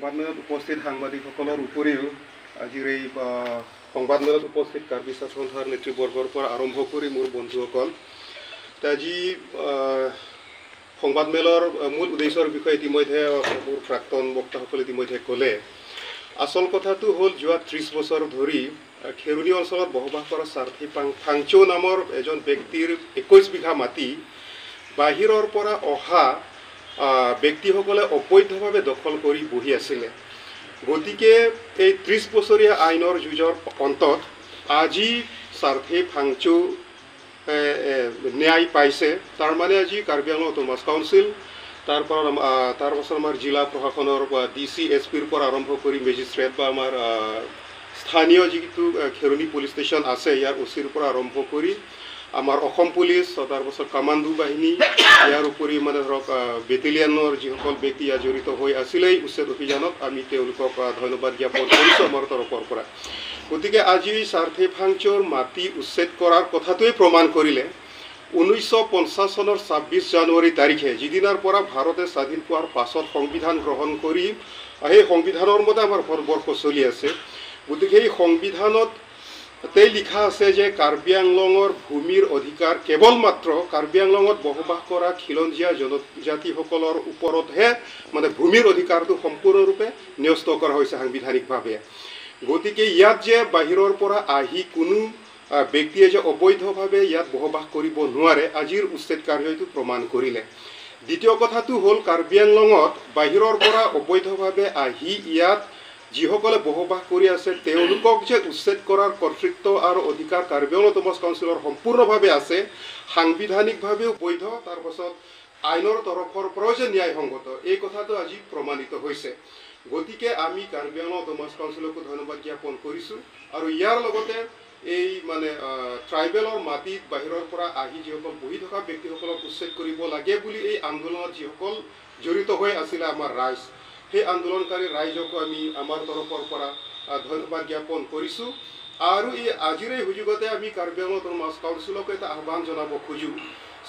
সংবাদমেলত উপস্থিত সাংবাদিকসকলৰ উপৰিও আজিৰ এই সংবাদমেলত উপস্থিত কাৰ্বি সন্থাৰ নেতৃবৰ্গৰ পৰা আৰম্ভ কৰি মোৰ বন্ধুসকল আজি সংবাদমেলৰ মূল উদ্দেশ্যৰ বিষয়ে ইতিমধ্যে মোৰ প্ৰাক্তন বক্তাসকলে ইতিমধ্যে ক'লে। আচল কথাটো হ'ল যোৱা 30 বছৰ ধৰি খেৰুনি অঞ্চলত বসবাস কৰা সাৰ্থী ফাংচৌ নামৰ এজন ব্যক্তিৰ 21 বিঘা মাটি বাহিৰৰ পৰা অহা ব্যক্তিসকলে অবৈধভাৱে দখল কৰি বহি আছিলে। গতিকে এই 30 বছৰীয়া আইনৰ যুঁজৰ অন্তত আজি সাৰ্থী ফাংচৌ ন্যায় পাইছে। তাৰ মানে আজি কাৰ্বি আংলং অটোনমাস কাউন্সিল তাৰপাছত আমাৰ জিলা প্ৰশাসনৰ DC SPৰ পৰা আৰম্ভ কৰি মেজিষ্ট্ৰেট বা আমাৰ স্থানীয় যিটো খেৰুনি পুলিচ ষ্টেচন আছে ইয়াৰ OCৰ পৰা আৰম্ভ কৰি আমাৰ অসম পুলিচ তাৰপাছত কামাণ্ডো বাহিনী ইয়াৰ উপৰি মানে ধৰক বেটেলিয়ানৰ যিসকল ব্যক্তি ইয়াত জড়িত হৈ আছিলে এই উচ্ছেদ অভিযানত আমি তেওঁলোকক ধন্যবাদ জ্ঞাপন কৰিছোঁ আমাৰ তৰফৰ পৰা। গতিকে আজি সাৰ্থী ফাংচৌৰ মাটি উচ্ছেদ কৰাৰ কথাটোৱে প্ৰমাণ কৰিলে 1950 চনৰ 26 জানুৱাৰী তাৰিখে যিদিনাৰ পৰা ভাৰতে স্বাধীন পোৱাৰ পাছত সংবিধান গ্ৰহণ কৰি সেই সংবিধানৰ মতে আমাৰ ভাৰতবৰ্ষ চলি আছে। গতিকে এই সংবিধানত লিখা আছে যে কাৰ্বি আংলঙৰ ভূমিৰ অধিকাৰ কেৱল মাত্ৰ কাৰ্বি আংলঙত বসবাস কৰা খিলঞ্জীয়া জনজাতিসকলৰ ওপৰতহে মানে ভূমিৰ অধিকাৰটো সম্পূৰ্ণৰূপে ন্যস্ত কৰা হৈছে সাংবিধানিকভাৱে। গতিকে ইয়াত যে বাহিৰৰ পৰা আহি কোনো ব্যক্তিয়ে যে অবৈধভাৱে ইয়াত বসবাস কৰিব নোৱাৰে আজিৰ উচ্ছেদ কাৰ্যটো প্ৰমাণ কৰিলে। দ্বিতীয় কথাটো হ'ল কাৰ্বি আংলঙত বাহিৰৰ পৰা অবৈধভাৱে আহি ইয়াত যিসকলে বসবাস কৰি আছে তেওঁলোকক যে উচ্ছেদ কৰাৰ কৰ্তৃত্ব আৰু অধিকাৰ কাৰ্বি আংলং অটোনমাস কাউন্সিলৰ সম্পূৰ্ণভাৱে আছে, সাংবিধানিকভাৱেও বৈধ, তাৰপাছত আইনৰ তৰফৰ পৰাও যে ন্যায়সংগত এই কথাটো আজি প্ৰমাণিত হৈছে। গতিকে আমি কাৰ্বি আংলং অটোনমাস কাউন্সিলকো ধন্যবাদ জ্ঞাপন কৰিছোঁ আৰু ইয়াৰ লগতে এই মানে ট্ৰাইবেলৰ মাটিত বাহিৰৰ পৰা আহি যিসকল বহি থকা ব্যক্তিসকলক উচ্ছেদ কৰিব লাগে বুলি এই আন্দোলনত যিসকল জড়িত হৈ আছিলে আমাৰ ৰাইজ সেই আন্দোলনকাৰী ৰাইজকো আমি আমাৰ তৰফৰ পৰা ধন্যবাদ জ্ঞাপন কৰিছোঁ। আৰু এই আজিৰ এই সুযোগতে আমি কাৰ্বি আংলং অটোনমাস কাউন্সিলক এটা আহ্বান জনাব খোজোঁ,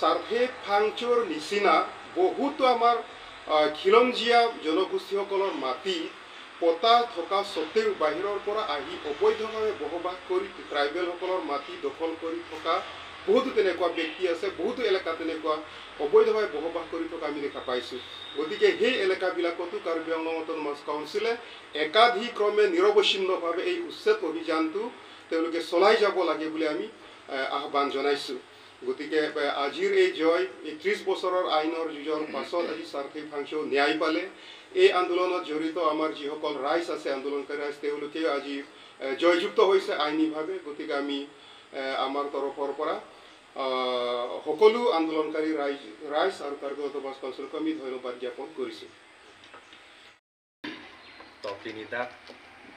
সাৰ্থী ফাংচৌৰ নিচিনা বহুতো আমাৰ খিলঞ্জীয়া জনগোষ্ঠীসকলৰ মাটি পতা থকা স্বত্তেও বাহিৰৰ পৰা আহি অবৈধভাৱে বসবাস কৰি ট্ৰাইবেলসকলৰ মাটি দখল কৰি থকা বহুতো তেনেকুৱা ব্যক্তি আছে, বহুতো এলেকা তেনেকুৱা অবৈধভাৱে বসবাস কৰি থকা আমি দেখা পাইছোঁ। গতিকে সেই এলেকাবিলাকতো কাৰ্বি আংলং অটোনমাস কাউন্সিলে একাধিক্ৰমে নিৰৱচ্ছিন্নভাৱে এই উচ্ছেদ অভিযানটো তেওঁলোকে চলাই যাব লাগে বুলি আমি আহ্বান জনাইছোঁ। গতিকে আজিৰ এই জয় এই 30 বছৰৰ আইনৰ যুঁজৰ পাছত আজি সাৰ্থী ফাংচৌ ন্যায় পালে। এই আন্দোলনত জড়িত আমাৰ যিসকল ৰাইজ আছে আন্দোলনকাৰী ৰাইজ তেওঁলোকেও আজি জয়যুক্ত হৈছে আইনীভাৱে। গতিকে আমি আমাৰ তৰফৰ পৰা সকলো আন্দোলনকাৰী ৰাইজ আৰু কাৰ্বি অটোনমাস কাউন্সিলক আমি ধন্যবাদ জ্ঞাপন কৰিছোঁ। Topinidak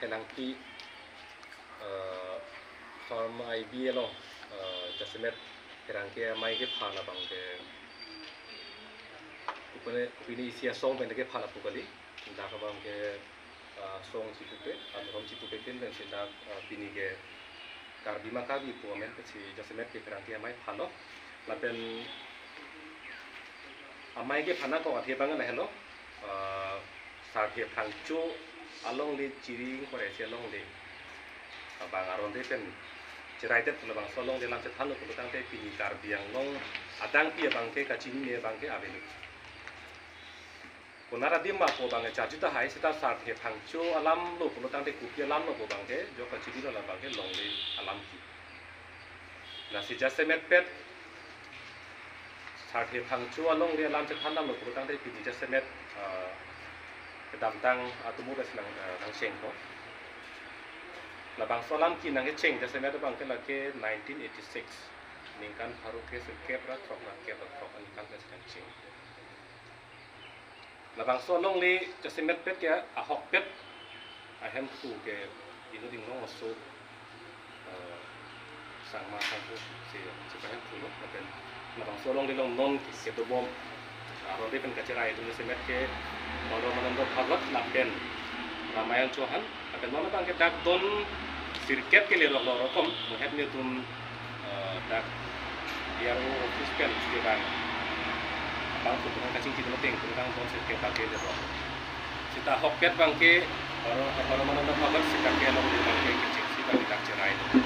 elangti form IBL jasimet kerangke mai ke phala bangke upine isia song beneke phala pukali dak bangke song situpe adrom situpe ken ben sidak pinige karbi makabi puamen peci jasimet ke kerangke mai phalo lapen amai ke phana ko athe bangan hello Saৰ্থী ফাংচৌ along le chiring koresi along le bangaron de pen ceraitet le bang solong de lam sethan ko tang te pini Karbi Anglong adang pi bangke kachini ne bangke avelu konara dimma ko bangke charjuta hai sita Saৰ্থী ফাংচৌ alam lo ko tang te kupi alam lo ko bangke jo kachini lo bangke long le alam ki na si jasemet pet Saৰ্থী ফাংচৌ along le alam sethan lo ko tang te pini jasemet kedamtang atau muda silang nang sengko, labang solam ki nang ceng jasa mereka bangke lagi 1986, ningkan baru ke sekepra trok ningkan ke silang ceng. Labang solong li jasa mereka pet ya ahok pet, ahem tu ke inu dingong masuk sang masaku si ahem tu loh, labang solong li long non ketu bom, rode pen kacerai itu jasa mereka orang menandor Bhagavad lapen Ramayan Johan akan mana bangke dak don sirket ke lero rokom muhet ni tun dak diaro office pen sekarang bang tu dengan kacing kita penting tentang don sirket dak lero sita hokpet bangke orang mana nak pagar sita ke long di bangke kecil sita di tak cerai tapi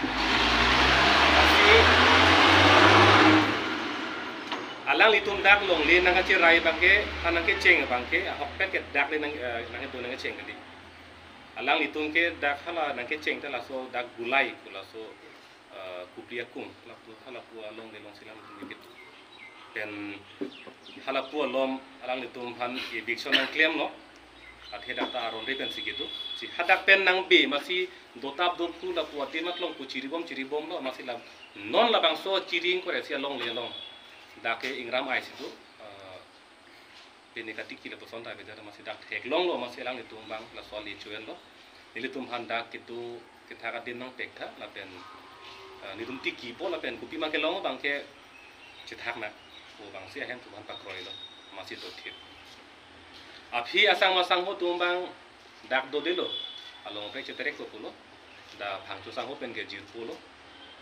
alang litum dak long le nang cerai bangke anang ke ceng bangke hokpet ke dak le nang itu nang ceng kadi alang litum ke dak hala nang ke ceng tala so dak gulai kula so kupriya kum hala pu long le long silam itu gitu dan hala pu lom alang litum han eviction nang claim no at hedak ta aron re pen sigitu si hadak pen nang be masi dotap dot tu la pu ati mat long pu ciri bom no masi lam non la bang so ciring ko sia long le long dake ingram ai situ penikatik kila to sonta be masi dak thek long lo masi alang litum bang la so li chuen lo nilitum han dak kitu kita ka din nang pekta la pen nilitum tiki po la pen kupi make long bang ke cithak na o bang sia hen tu han pakroi lo masih to thip api asang masang ho tumbang dak do dilo along pe ceterek ko pulo da phang tu sang ho pen ge jir pulo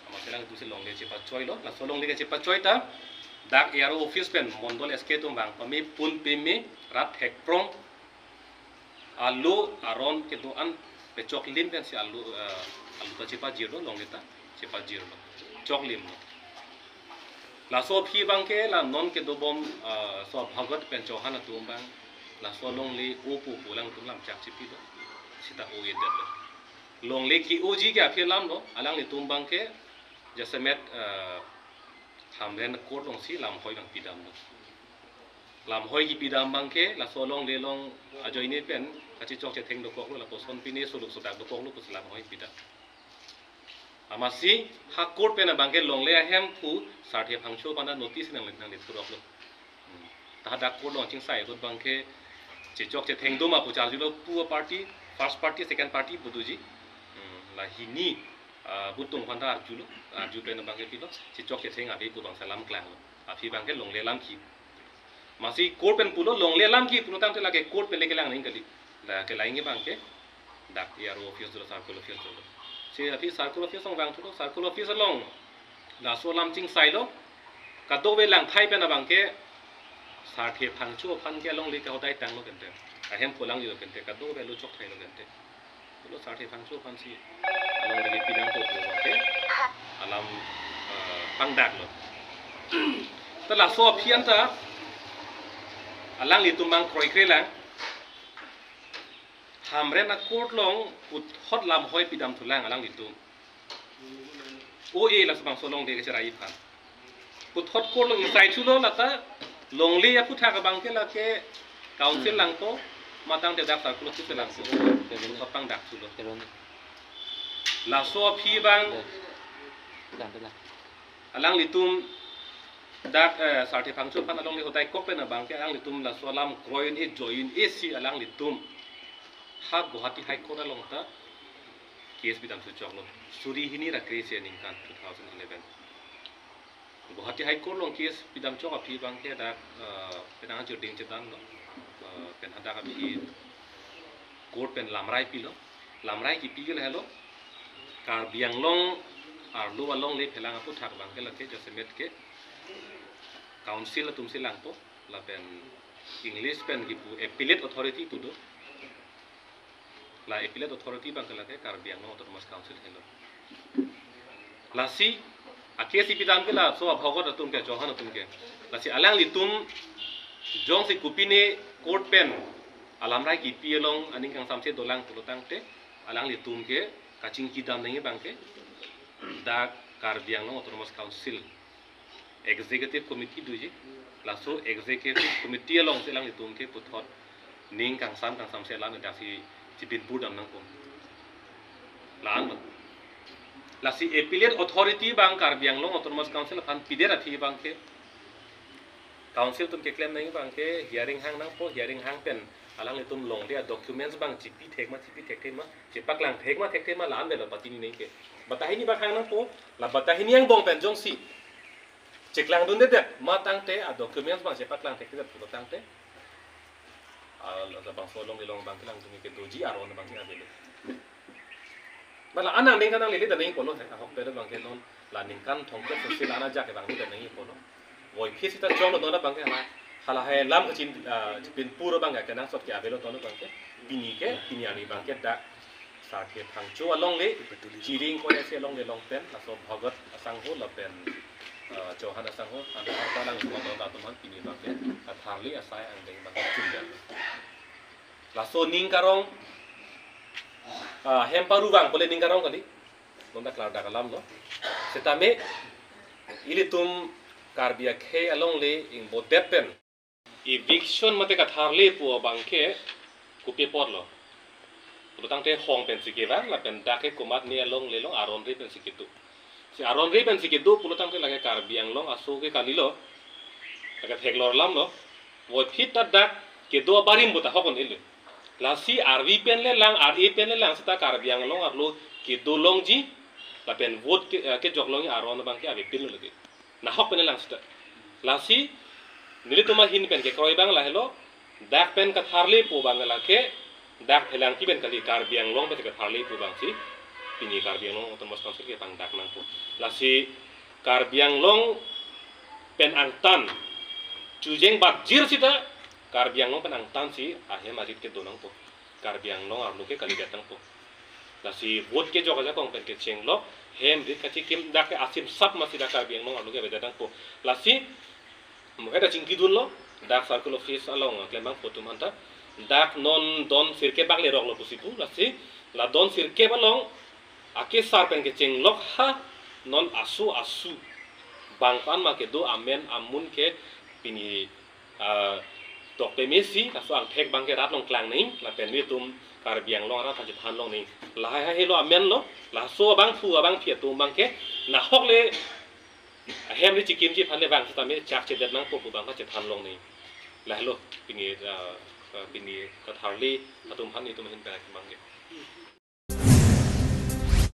masih lang tu se long le cepat choi lo la so long le cepat choi ta dak ero office pen mondol sk tumbang pami pun pimi rat hek prong alu aron ke do an pe chok lim pen si alu ta cepat jir lo long le ta cepat jir lo chok lim lo la so phi bang ke la non ke do bom so bhagat pen chohan tum bang la so long le o pu lang tum lam chak chi pi do sita o ye det long le ki oji ke aphi lam no alang le tum bang ke jasemet ham ren ko long si lam hoi bang pidam no lam hoi ki pidam bang ke la so long le long ajoi ne pen kachi chok che theng do ko la ko son pi ne so lu so dak do ko lu ko lam hoi pidam amasi hakor pena bangke longle ahem pu sarthe phangcho pana notice nang nang turok lo ta dak ko long ching sai rot bangke che chok che theng do ma pu chal julo pu party first party second party buduji la hini butung phanda arjulo arju pena bangke pilo che chok che theng abi pu bang salam klang afi bangke longle lam ki masi kor pen pulo longle lam ki pulo tam te lage kor pe leke lang ning kali la ke lainge bangke dak yaro office do circle office do si api circle office song bang tu circle office long la so lam ching sai lo ka do we lang thai pe na bang ke sa the phang chu phan ke long le ka dai tang lo kente a hem pulang yo kente ka do we lo chok thai lo kente lo sa the phang chu phan si long le pi dang to ko ke alam pang dak lo ta la so phian ta alang li tumang kroi kre lang hamre na court long put hot lam hoi pidam thulang alang litum o e la sabang solong de ke rai phan put hot court long sai chulo lata long le ya putha ka bang ke la ke council lang to matang te dak sa kulo ti lang so hot pang dak chulo la so phi bang alang litum dak sarthi phang chu phan along le hotai kok pe na bang ke alang litum la so lam kroin e join e si alang litum ha Guwahati High Court along ta case bidam su choklo suri hini ra case ning kan 2011 Guwahati High Court long case bidam chok aphi bang ke da penang chu ding chetan no pen hada ka bi court pen lamrai pi lo lamrai ki pi gel hello kar biang long ar lu along le phelang apu thak bang ke la ke jasemet ke council tum silang to la pen English pen ki pu appellate authority tu do la appellate authority bang kala ke Karbiang no autonomous council hello la si akesi pidam ke la so bhagot atum ke johan atum ke la si alang litum jong si kupine court pen alamrai ki pielong aning kang samse dolang tulutang te alang litum ke kaching kidam nang bang ke da Karbiang no autonomous council executive committee duji la so executive committee along selang litum ke puthot ning kang sam se lan da si Cipin Budam nang pun, lan la si appellate authority bang Karbiang long autonomous council fan pidera thi bang ke council tum ke claim nang bang ke hearing hang nang po hearing hang pen alang le tum long dia documents bang chipi thek ma chipak lang thek ma lan de la patini nei ke batahi ni ba hang nang po la batahi ni yang bong pen jong si cek lang dun de ma tang te a documents bang chipak lang thek de tang te bang solong dilong bang kilang tumi ke doji aron bang kinga bele bala anang ning kanang lili danai polo he hok pere bang ke non la ning kan thong ko sila ana ja ke bang ni danai polo voi phi sita chong no na bang ke halah hai lam kecil pin pura bangga kenang sot kia belot tonu bangke bini ani bangke dak saat ke thangcho along le jiring ko ese along le long pen aso bhagat asang ho la pen johan asang ho anda harta lang ko ta tuman bini bangke atharli asai ang deng bangke chunjan la so ning karong hem paru bang boleh ning karong kali nonda klar dak alam lo setame ilitum karbia khe along le ing botepen eviction mate ka tharle pu bangke kupe porlo utang te hong pen sikira la pen dake kumat ni along le long aron ri pen sikitu si aron ri pen sikitu pulutang te lage karbiang long aso ke kanilo lage theglor lam lo wo phit ta dak ke do barim buta hokon ilu la si arvi pen le lang ari pen le lang sita karbiang long arlo ke do long ji la pen vote ke joglong aron bangke abi pin lagi na hok pen lang sita la si nili tuma hin pen ke kroi bang la helo dak pen ka tharle pu bang la ke dak helang ki ben kali karbiang long be ka tharle pu bang si pini karbiang long otomos konsil ke pang dak nang pu la si karbiang long pen angtan chujeng bat jir sita karbiang long pen angtan si ahem arit ke donang pu karbiang long arlu ke kali datang pu la si vote ke joga ja kong pen ke cheng lo hem rit ka chi kim dak ke asim sap ma si dak karbiang long arlu ke be datang pu la si mo eta chingki dun lo dak circle office along klembang potum anta dak non don sirke bak le rok lo pusipu la si la don sirke balong ake sar pen ke cheng lok ha non asu bangkan ma ke do amen amun ke pini tok pe mesi la so ang thek bang ke rat long klang ning la pen ni tum karbiang long ra ta han long ning la ha he lo amen lo la so bang fu bang phia tum bang ke na hok le hem ni chikim chi phan le bang sta me chak che det nang po bang ka che phan long ni la hello pini ka tharli atum han ni tum hin ba bang ke